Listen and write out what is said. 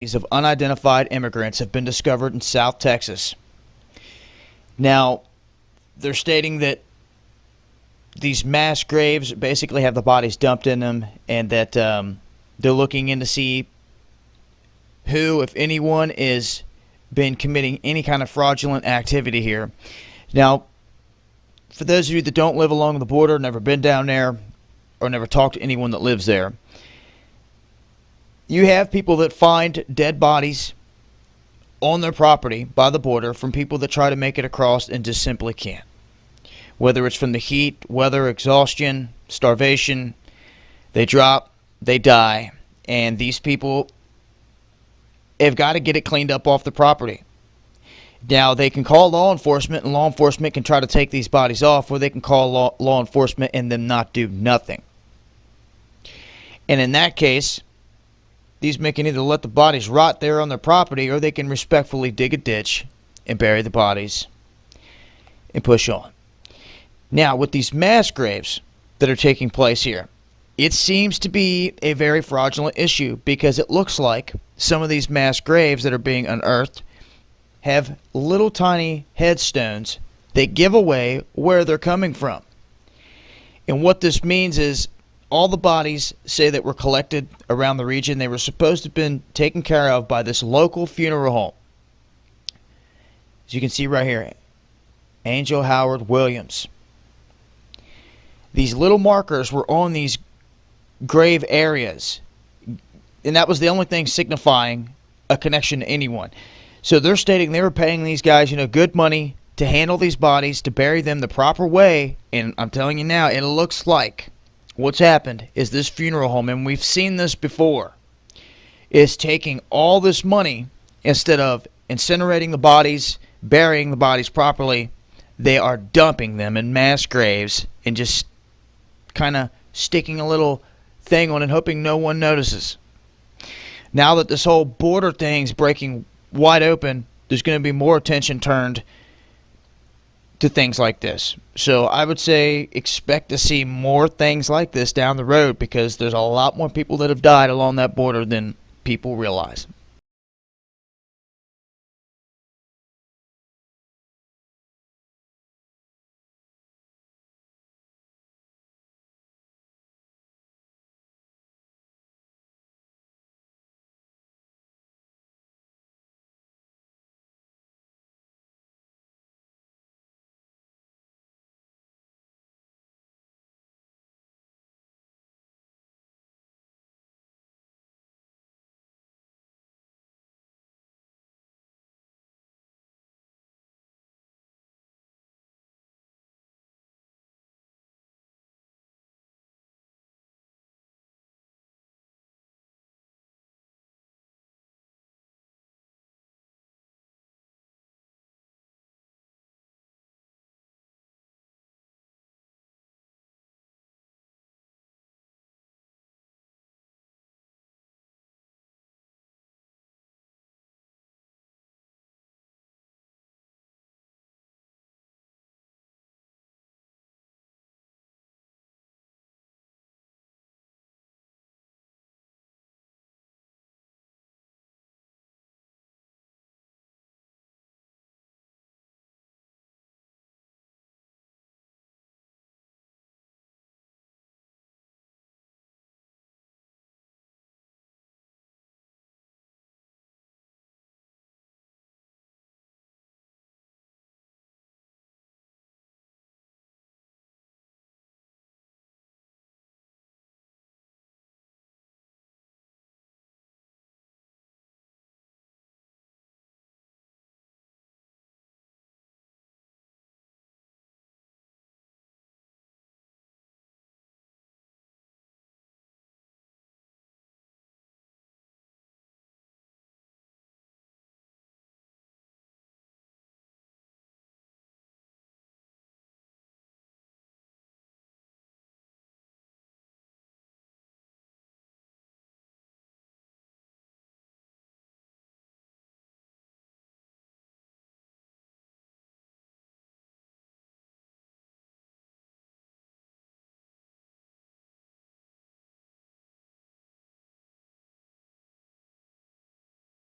of unidentified immigrants have been discovered in South Texas. Now, they're stating that these mass graves basically have the bodies dumped in them, and that they're looking in to see who, if anyone, is been committing any kind of fraudulent activity here. Now, for those of you that don't live along the border, never been down there, or never talked to anyone that lives there, you have people that find dead bodies on their property by the border from people that try to make it across and just simply can't. Whether it's from the heat, weather, exhaustion, starvation, they drop, they die, and these people have got to get it cleaned up off the property. Now, they can call law enforcement, and law enforcement can try to take these bodies off, or they can call law enforcement and them not do nothing. And in that case, these men can either let the bodies rot there on their property, or they can respectfully dig a ditch and bury the bodies and push on. Now, with these mass graves that are taking place here, it seems to be a very fraudulent issue, because it looks like some of these mass graves that are being unearthed have little tiny headstones that give away where they're coming from. And what this means is all the bodies, say, that were collected around the region, they were supposed to have been taken care of by this local funeral home. As you can see right here, Angel Howard Williams. These little markers were on these grave areas, and that was the only thing signifying a connection to anyone. So they're stating they were paying these guys, good money to handle these bodies, to bury them the proper way. And I'm telling you now, it looks like what's happened is this funeral home, and we've seen this before, is taking all this money, instead of incinerating the bodies, burying the bodies properly, they are dumping them in mass graves and just kind of sticking a little thing on it, hoping no one notices. Now that this whole border thing's breaking wide open, there's going to be more attention turned to things like this. So I would say expect to see more things like this down the road, because there's a lot more people that have died along that border than people realize.